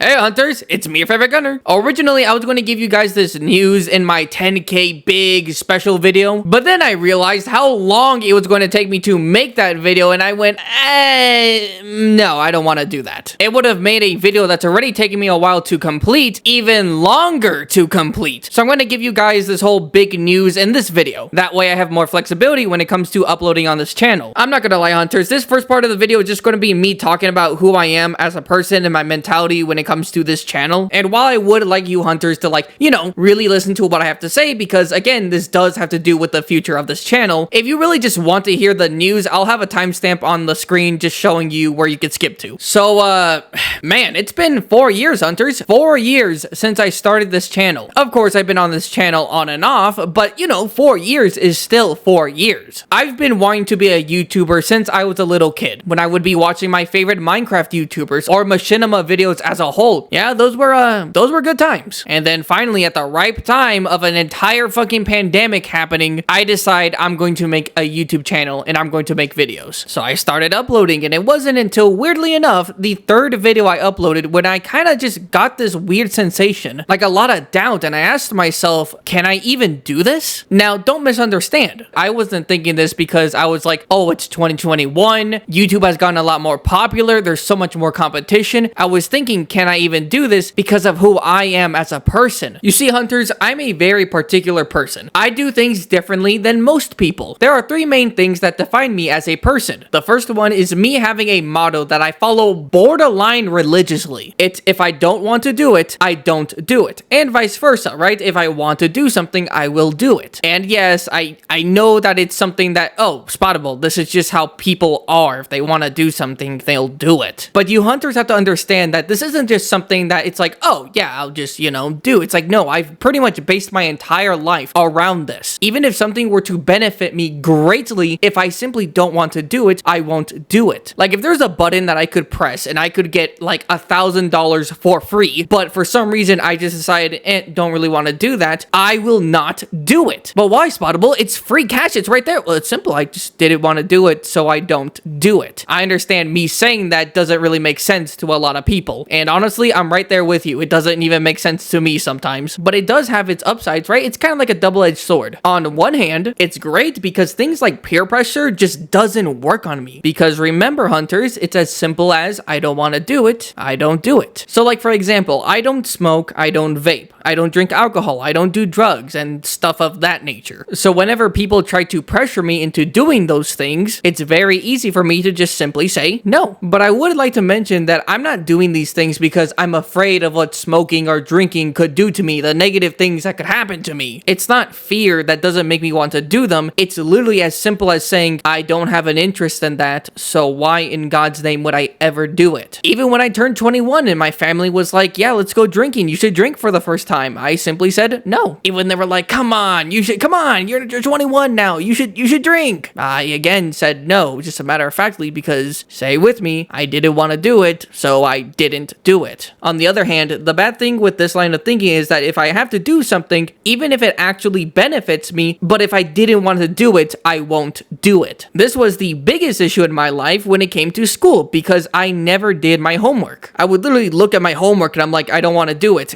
Hey hunters, it's me, your favorite gunner. Originally, I was going to give you guys this news in my 10K big special video, but then I realized how long it was going to take me to make that video, and I went, no, I don't want to do that. It would have made a video that's already taken me a while to complete even longer to complete. So I'm going to give you guys this whole big news in this video. That way I have more flexibility when it comes to uploading on this channel. I'm not going to lie, hunters, this first part of the video is just going to be me talking about who I am as a person and my mentality when it comes to this channel. And while I would like you hunters to really listen to what I have to say, because again, this does have to do with the future of this channel, if you really just want to hear the news, I'll have a timestamp on the screen just showing you where you could skip to. So, man, it's been 4 years, hunters. 4 years since I started this channel. Of course, I've been on this channel on and off, but 4 years is still 4 years. I've been wanting to be a YouTuber since I was a little kid, when I would be watching my favorite Minecraft YouTubers or machinima videos as a whole. Yeah, those were good times. And then finally, at the ripe time of an entire fucking pandemic happening, I decide I'm going to make a YouTube channel and I'm going to make videos. So I started uploading, and it wasn't until, weirdly enough, the third video I uploaded when I kind of just got this weird sensation, like a lot of doubt, and I asked myself, can I even do this? Now, don't misunderstand. I wasn't thinking this because I was like, oh, it's 2021, YouTube has gotten a lot more popular, there's so much more competition. I was thinking, can I even do this because of who I am as a person? You see, hunters, I'm a very particular person. I do things differently than most people. There are three main things that define me as a person. The first one is me having a motto that I follow borderline religiously. It's, if I don't want to do it, I don't do it. And vice versa, right? If I want to do something, I will do it. And yes, I know that it's something that, oh, spottable, this is just how people are. If they want to do something, they'll do it. But you hunters have to understand that this isn't just something that it's like, oh yeah, I'll just, do. It's like, no, I've pretty much based my entire life around this. Even if something were to benefit me greatly, if I simply don't want to do it, I won't do it. Like, if there's a button that I could press and I could get like $1,000 for free, but for some reason I just decided, don't really want to do that, I will not do it. But why, Spottable? It's free cash, it's right there. Well, it's simple, I just didn't want to do it, so I don't do it. I understand me saying that doesn't really make sense to a lot of people, and honestly, I'm right there with you. It doesn't even make sense to me sometimes, but it does have its upsides, right? It's kind of like a double-edged sword. On one hand, it's great because things like peer pressure just doesn't work on me. Because remember, hunters, it's as simple as I don't want to do it, I don't do it. So like, for example, I don't smoke, I don't vape, I don't drink alcohol, I don't do drugs and stuff of that nature. So whenever people try to pressure me into doing those things, it's very easy for me to just simply say no. But I would like to mention that I'm not doing these things because I'm afraid of what smoking or drinking could do to me, the negative things that could happen to me. It's not fear that doesn't make me want to do them. It's literally as simple as saying, I don't have an interest in that, so why in God's name would I ever do it? Even when I turned 21 and my family was like, yeah, let's go drinking, you should drink for the first time, I simply said no. Even they were like, come on, you're 21 now, you should drink. I again said no, just a matter of factly, because, say with me, I didn't want to do it, so I didn't do it. On the other hand, the bad thing with this line of thinking is that if I have to do something, even if it actually benefits me, but if I didn't want to do it, I won't do it. This was the biggest issue in my life when it came to school, because I never did my homework. I would literally look at my homework and I'm like, I don't want to do it.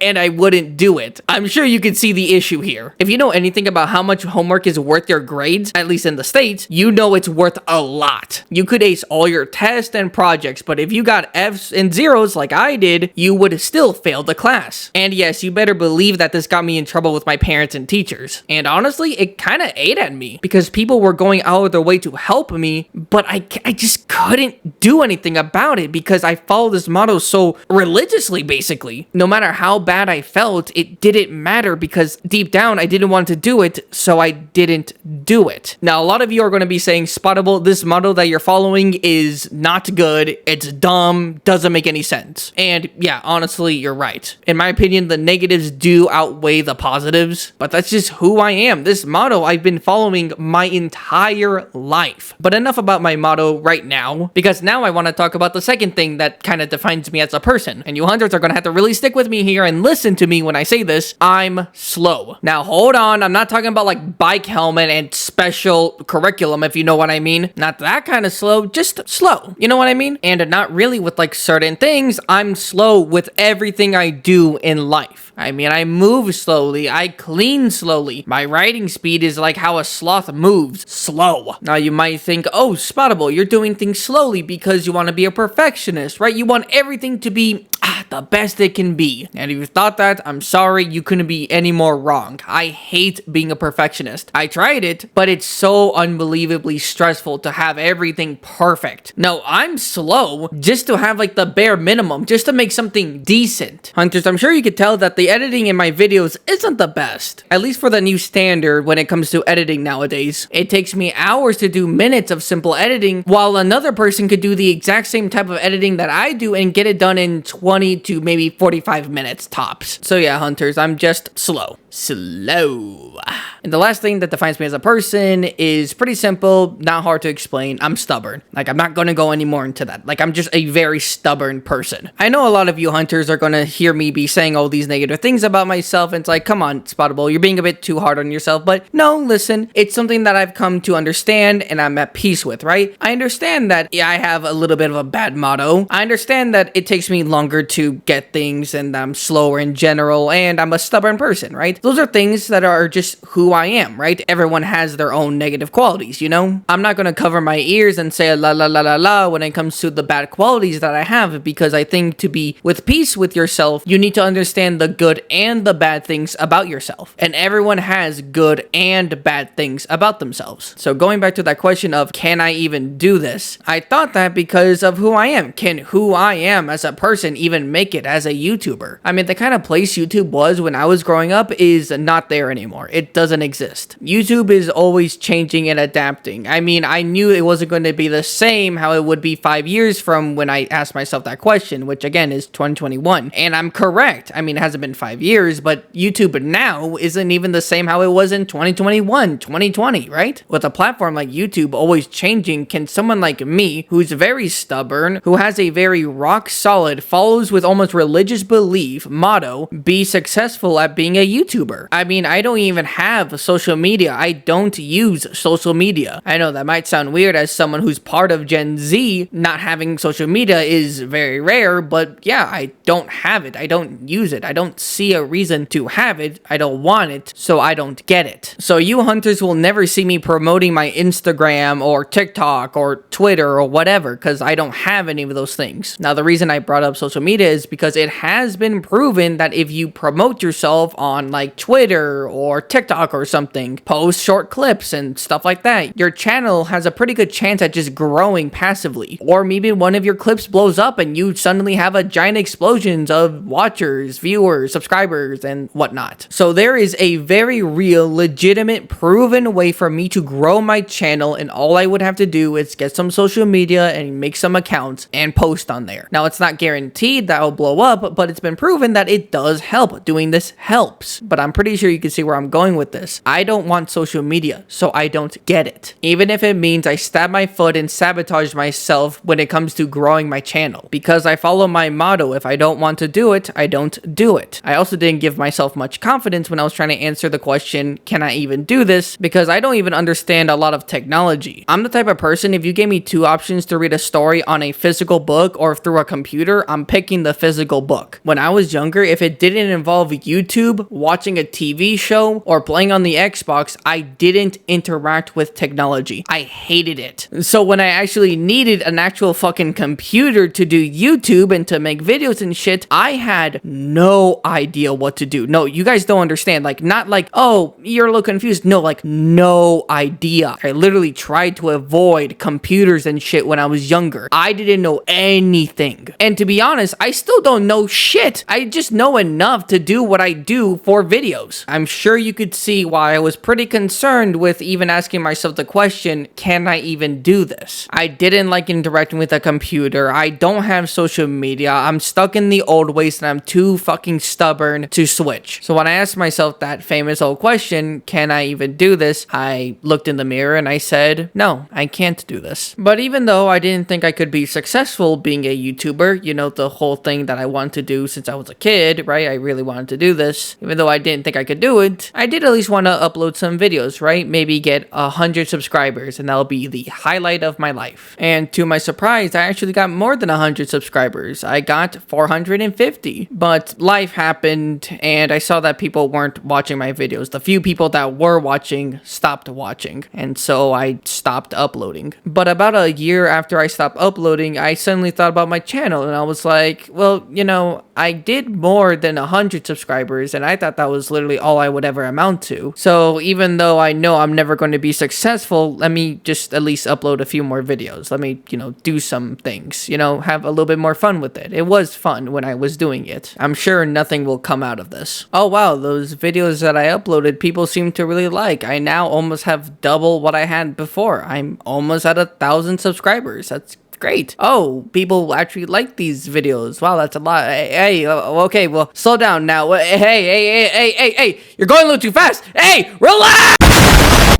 And I wouldn't do it. I'm sure you can see the issue here. If you know anything about how much homework is worth your grades, at least in the States, you know it's worth a lot. You could ace all your tests and projects, but if you got F's and zeros like I did, you would still fail the class. And yes, you better believe that this got me in trouble with my parents and teachers. And honestly, it kind of ate at me because people were going out of their way to help me, but I just couldn't do anything about it because I followed this motto so religiously, basically. No matter how bad I felt, it didn't matter because deep down I didn't want to do it, so I didn't do it. Now, a lot of you are going to be saying, Spottable, this motto that you're following is not good, it's dumb, doesn't make any sense. And yeah, honestly, you're right. In my opinion, the negatives do outweigh the positives, but that's just who I am. This motto I've been following my entire life. But enough about my motto right now, because now I want to talk about the second thing that kind of defines me as a person. And you hunters are going to have to really stick with me here and listen to me when I say this. I'm slow. Now, hold on. I'm not talking about like bike helmet and special curriculum, if you know what I mean. Not that kind of slow, just slow. You know what I mean? And not really with like certain things. I'm slow with everything I do in life. I mean, I move slowly, I clean slowly. My writing speed is like how a sloth moves, slow. Now you might think, oh, Spottable, you're doing things slowly because you want to be a perfectionist, right? You want everything to be the best it can be. And if you thought that, I'm sorry, you couldn't be any more wrong. I hate being a perfectionist. I tried it, but it's so unbelievably stressful to have everything perfect. No, I'm slow just to have like the bare minimum, just to make something decent. Hunters, I'm sure you could tell that the editing in my videos isn't the best. At least for the new standard when it comes to editing nowadays. It takes me hours to do minutes of simple editing, while another person could do the exact same type of editing that I do and get it done in 20 to maybe 45 minutes tops. So yeah, Hunters, I'm just slow. Slow. And the last thing that defines me as a person is pretty simple, not hard to explain. I'm stubborn. Like, I'm not gonna go any more into that. Like, I'm just a very stubborn person. I know a lot of you Hunters are gonna hear me be saying all these negative things about myself, and it's like, come on, Spottable, you're being a bit too hard on yourself. But no, listen, it's something that I've come to understand and I'm at peace with, right? I understand that, yeah, I have a little bit of a bad motto. I understand that it takes me longer to get things and I'm slower in general and I'm a stubborn person, right? Those are things that are just who I am, right? Everyone has their own negative qualities, you know? I'm not gonna cover my ears and say la la la la la when it comes to the bad qualities that I have, because I think to be with peace with yourself, you need to understand the good and the bad things about yourself. And everyone has good and bad things about themselves. So going back to that question of, can I even do this? I thought that because of who I am. Can who I am as a person even make it as a YouTuber? I mean, the kind of place YouTube was when I was growing up is not there anymore. It doesn't exist. YouTube is always changing and adapting. I mean, I knew it wasn't going to be the same how it would be 5 years from when I asked myself that question, which again is 2021. And I'm correct. I mean, it hasn't been 5 years, but YouTube now isn't even the same how it was in 2021, 2020, right? With a platform like YouTube always changing, can someone like me, who's very stubborn, who has a very rock solid, follows with almost religious belief motto, be successful at being a YouTuber? I mean, I don't even have social media. I don't use social media. I know that might sound weird as someone who's part of Gen Z. Not having social media is very rare, but yeah, I don't have it. I don't use it. I don't see a reason to have it. I don't want it, so I don't get it. So you Hunters will never see me promoting my Instagram or TikTok or Twitter or whatever, because I don't have any of those things. Now, the reason I brought up social media is because it has been proven that if you promote yourself on like Twitter or TikTok or something, post short clips and stuff like that, your channel has a pretty good chance at just growing passively. Or maybe one of your clips blows up and you suddenly have a giant explosions of watchers, viewers, subscribers, and whatnot. So there is a very real, legitimate, proven way for me to grow my channel, and all I would have to do is get some social media and make some accounts and post on there. Now, it's not guaranteed that will blow up, but it's been proven that it does help. Doing this helps. But I'm pretty sure you can see where I'm going with this. I don't want social media, so I don't get it. Even if it means I stab my foot and sabotage myself when it comes to growing my channel. Because I follow my motto, if I don't want to do it, I don't do it. I also didn't give myself much confidence when I was trying to answer the question, can I even do this? Because I don't even understand a lot of technology. I'm the type of person, if you gave me two options to read a story on a physical book or through a computer, I'm picking the physical book. When I was younger, if it didn't involve YouTube, watching a TV show, or playing on the Xbox, I didn't interact with technology. I hated it. So when I actually needed an actual fucking computer to do YouTube and to make videos and shit, I had no idea what to do. No, you guys don't understand. Like, not like, oh, you're a little confused. No, like, no idea. I literally tried to avoid computers and shit when I was younger. I didn't know anything. And to be honest, I still don't know shit. I just know enough to do what I do for videos. I'm sure you could see why I was pretty concerned with even asking myself the question, can I even do this? I didn't like interacting with a computer. I don't have social media. I'm stuck in the old ways and I'm too fucking stubborn to switch. So when I asked myself that famous old question, can I even do this? I looked in the mirror and I said, no, I can't do this. But even though I didn't think I could be successful being a YouTuber, you know, the whole thing that I wanted to do since I was a kid, right? I really wanted to do this. Even though I didn't think I could do it, I did at least want to upload some videos, right? Maybe get 100 subscribers, and that'll be the highlight of my life. And to my surprise, I actually got more than 100 subscribers. I got 450. But life happened, and I saw that people weren't watching my videos. The few people that were watching stopped watching, and so I stopped uploading. But about a year after I stopped uploading, I suddenly thought about my channel, and I was like, well, you know, I did more than 100 subscribers, and I thought that was literally all I would ever amount to. So even though I know I'm never going to be successful, let me just at least upload a few more videos. Let me, you know, do some things, you know, have a little bit more fun with it. It was fun when I was doing it. I'm sure nothing will come out of this. Oh wow, those videos that I uploaded, people seem to really like. I now almost have double what I had before. I'm almost at 1,000 subscribers. That's great. Oh, people actually like these videos. Wow, that's a lot. Hey, okay, well, slow down now. Hey, you're going a little too fast. Hey, relax!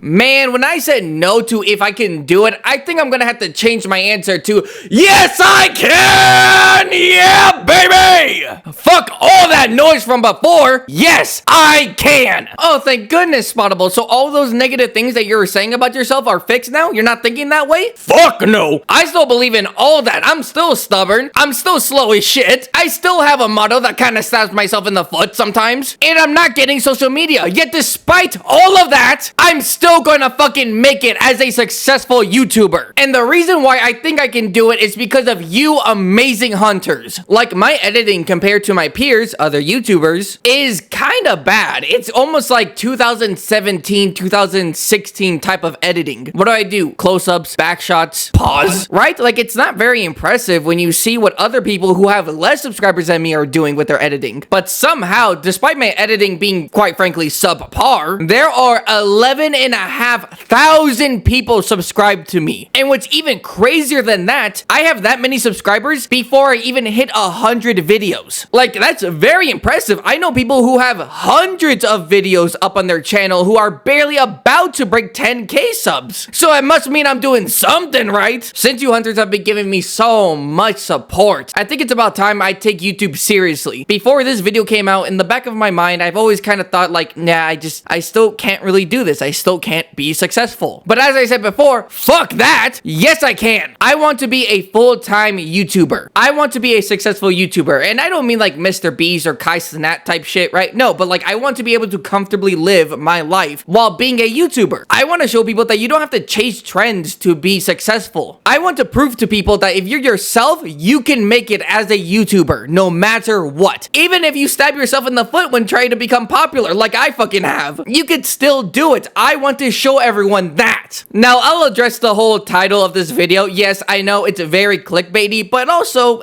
Man, when I said no to if I can do it, I think I'm gonna have to change my answer to yes, I can! Yeah, baby! Fuck all that noise from before. Yes, I can! Oh, thank goodness, Spottable. So all those negative things that you were saying about yourself are fixed now? You're not thinking that way? Fuck no! I still believe in all that. I'm still stubborn. I'm still slow as shit. I still have a motto that kind of stabs myself in the foot sometimes. And I'm not getting social media. Yet despite all of that, I'm still gonna fucking make it as a successful YouTuber. And the reason why I think I can do it is because of you amazing hunters. Like, my editing compared to my peers, other YouTubers, is kind of bad. It's almost like 2017, 2016 type of editing. What do? Close-ups, backshots, pause, right? Like, it's not very impressive when you see what other people who have less subscribers than me are doing with their editing. But somehow, despite my editing being, quite frankly, subpar, there are 11,500 people subscribed to me. And what's even crazier than that, I have that many subscribers before I even hit 100 videos. Like, that's very impressive. I know people who have hundreds of videos up on their channel who are barely about to break 10K subs. So it must mean I'm doing something right. Since you hunters have been giving me so much support, I think it's about time I take YouTube seriously. Before this video came out, in the back of my mind, I've always kind of thought like, nah, I still can't really do this. I still can't be successful. But as I said before, fuck that. Yes, I can. I want to be a full-time YouTuber. I want to be a successful YouTuber. And I don't mean like Mr. Beast or Kai Cenat type shit, right? No, but like I want to be able to comfortably live my life while being a YouTuber. I want to show people that you don't have to chase trends to be successful. I want to prove to people that if you're yourself, you can make it as a YouTuber, no matter what. Even if you stab yourself in the foot when trying to become popular, like I fucking have, you could still do it. I want to show everyone that. Now, I'll address the whole title of this video. Yes, I know it's very clickbaity, but also,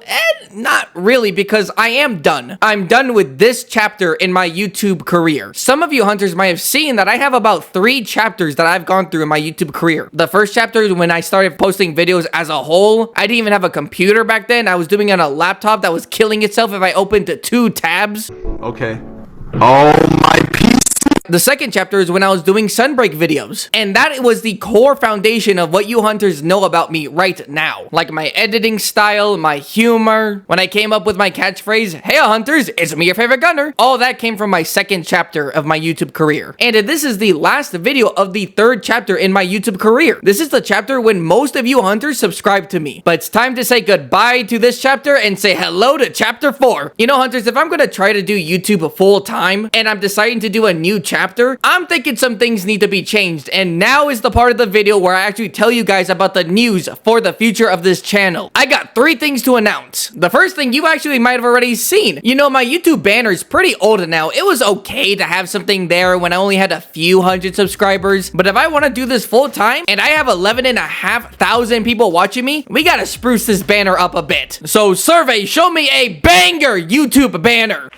not really, because I am done. I'm done with this chapter in my YouTube career. Some of you hunters might have seen that I have about 3 chapters that I've gone through in my YouTube career. The first chapter is when I started posting videos as a whole. I didn't even have a computer back then. I was doing it on a laptop that was killing itself if I opened 2 tabs. Okay. Oh my PC. The second chapter is when I was doing sunbreak videos, and that was the core foundation of what you hunters know about me right now. Like my editing style, my humor, when I came up with my catchphrase, "Hey hunters, it's me, your favorite gunner." All that came from my second chapter of my YouTube career. And this is the last video of the third chapter in my YouTube career. This is the chapter when most of you hunters subscribe to me. But it's time to say goodbye to this chapter and say hello to chapter 4. You know, hunters, if I'm gonna try to do YouTube full time and I'm deciding to do a new chapter, I'm thinking some things need to be changed, and now is the part of the video where I actually tell you guys about the news for the future of this channel. I got 3 things to announce. The first thing you actually might have already seen. You know, my YouTube banner is pretty old now. It was okay to have something there when I only had a few hundred subscribers, but if I want to do this full time and I have 11,500 people watching me, we gotta spruce this banner up a bit. So survey, show me a banger YouTube banner.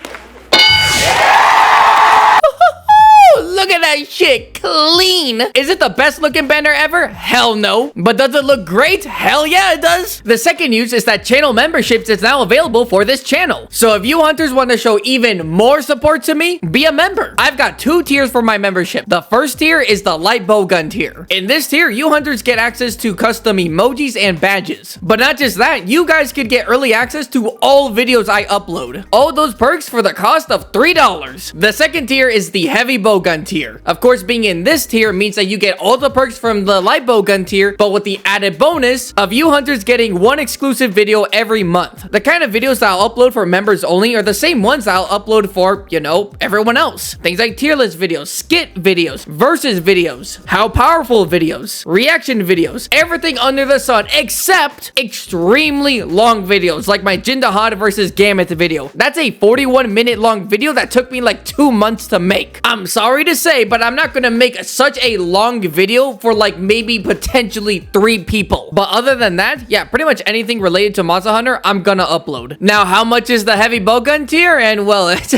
Look at that shit, clean. Is it the best looking banner ever? Hell no. But does it look great? Hell yeah, it does. The second news is that channel memberships is now available for this channel. So if you hunters want to show even more support to me, be a member. I've got 2 tiers for my membership. The first tier is the light bowgun tier. In this tier, you hunters get access to custom emojis and badges. But not just that, you guys could get early access to all videos I upload. All those perks for the cost of $3. The second tier is the heavy bowgun tier. Of course, being in this tier means that you get all the perks from the light bowgun tier, but with the added bonus of you hunters getting 1 exclusive video every month. The kind of videos that I'll upload for members only are the same ones that I'll upload for, you know, everyone else. Things like tier list videos, skit videos, versus videos, how powerful videos, reaction videos, everything under the sun except extremely long videos like my Jindahad versus Gamut video. That's a 41-minute long video that took me like 2 months to make. I'm sorry to say, but I'm not gonna make such a long video for like maybe potentially 3 people. But other than that, yeah, pretty much anything related to Monster Hunter, I'm gonna upload. Now, how much is the heavy bowgun tier? And well, it's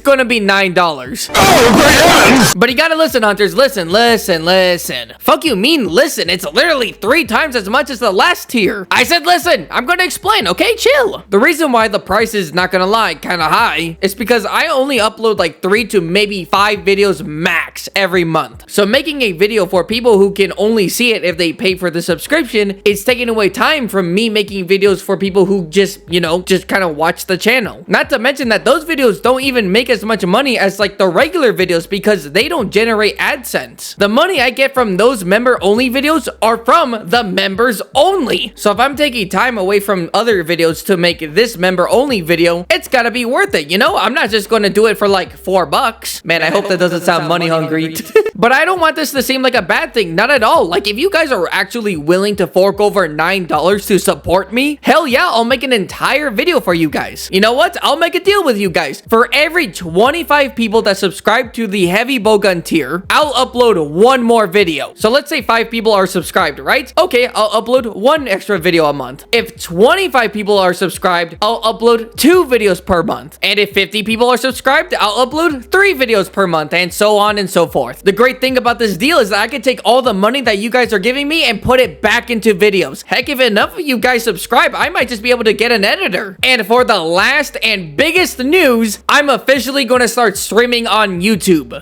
gonna be $9. Oh, but you gotta listen, hunters. Listen. Fuck you mean listen. It's literally 3 times as much as the last tier. I said listen. I'm gonna explain, okay? Chill. The reason why the price is, not gonna lie, kinda high is because I only upload like 3 to maybe 5 videos max every month. So making a video for people who can only see it if they pay for the subscription is taking away time from me making videos for people who just, you know, just kind of watch the channel. Not to mention that those videos don't even make as much money as like the regular videos because they don't generate AdSense. The money I get from those member only videos are from the members only. So if I'm taking time away from other videos to make this member only video, it's gotta be worth it, you know? I'm not just gonna do it for like $4. Man, I hope that doesn't sound money hungry. But I don't want this to seem like a bad thing, not at all. Like if you guys are actually willing to fork over $9 to support me, hell yeah, I'll make an entire video for you guys. You know what? I'll make a deal with you guys. For every 25 people that subscribe to the heavy bowgun tier, I'll upload 1 more video. So let's say 5 people are subscribed, right? Okay, I'll upload 1 extra video a month. If 25 people are subscribed, I'll upload 2 videos per month. And if 50 people are subscribed, I'll upload 3 videos per month, and so on and so forth. The great thing about this deal is that I can take all the money that you guys are giving me and put it back into videos. Heck, if enough of you guys subscribe, I might just be able to get an editor. And for the last and biggest news, I'm officially going to start streaming on YouTube.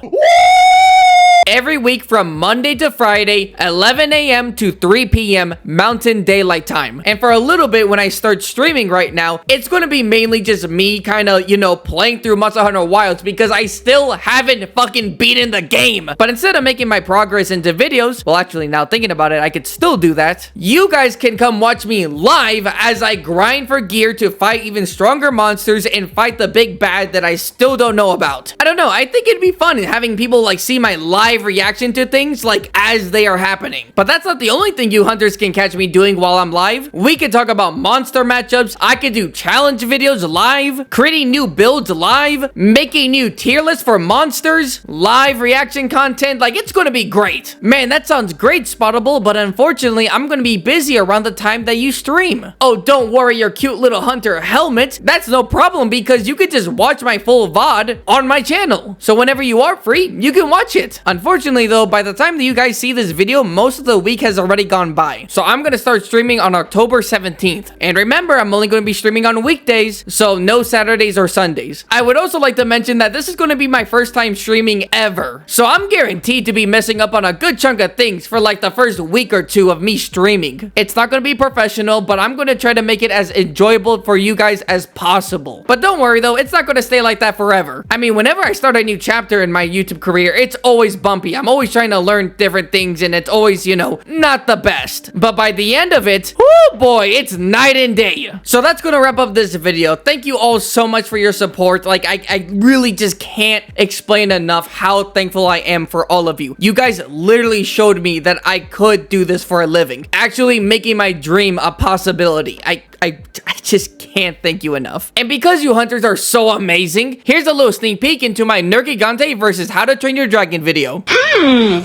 Every week from Monday to Friday, 11 a.m. to 3 p.m. Mountain Daylight Time. And for a little bit when I start streaming right now, it's going to be mainly just me kind of, you know, playing through Monster Hunter Wilds because I still haven't fucking beaten the game. But instead of making my progress into videos, well, actually now thinking about it, I could still do that. You guys can come watch me live as I grind for gear to fight even stronger monsters and fight the big bad that I still don't know about. I don't know. I think it'd be fun having people like see my live reaction to things like as they are happening. But that's not the only thing you hunters can catch me doing while I'm live. We can talk about monster matchups. I could do challenge videos live, creating new builds live, making new tier lists for monsters, live reaction content. Like, it's gonna be great. Man, that sounds great, Spottable, but unfortunately, I'm gonna be busy around the time that you stream. Oh, don't worry, your cute little hunter helmet. That's no problem because you could just watch my full VOD on my channel. So whenever you are free, you can watch it. Unfortunately though, by the time that you guys see this video, most of the week has already gone by. So I'm gonna start streaming on October 17th. And remember, I'm only gonna be streaming on weekdays, so no Saturdays or Sundays. I would also like to mention that this is gonna be my first time streaming ever. So I'm guaranteed to be messing up on a good chunk of things for like the first week or 2 of me streaming. It's not gonna be professional, but I'm gonna try to make it as enjoyable for you guys as possible. But don't worry though, it's not gonna stay like that forever. I mean, whenever I start a new chapter in my YouTube career, it's always bumpy. I'm always trying to learn different things and it's always, you know, not the best. But by the end of it, oh boy, it's night and day. So that's gonna wrap up this video. Thank you all so much for your support. Like, I really just can't explain enough how thankful I am for all of you. You guys literally showed me that I could do this for a living. Actually making my dream a possibility. I just can't thank you enough. And because you hunters are so amazing, here's a little sneak peek into my Nergigante versus How to Train Your Dragon video.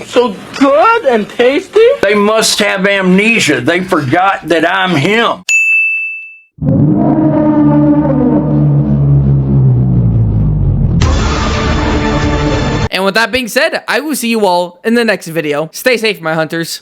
So good and tasty? They must have amnesia. They forgot that I'm him. And with that being said, I will see you all in the next video. Stay safe, my hunters.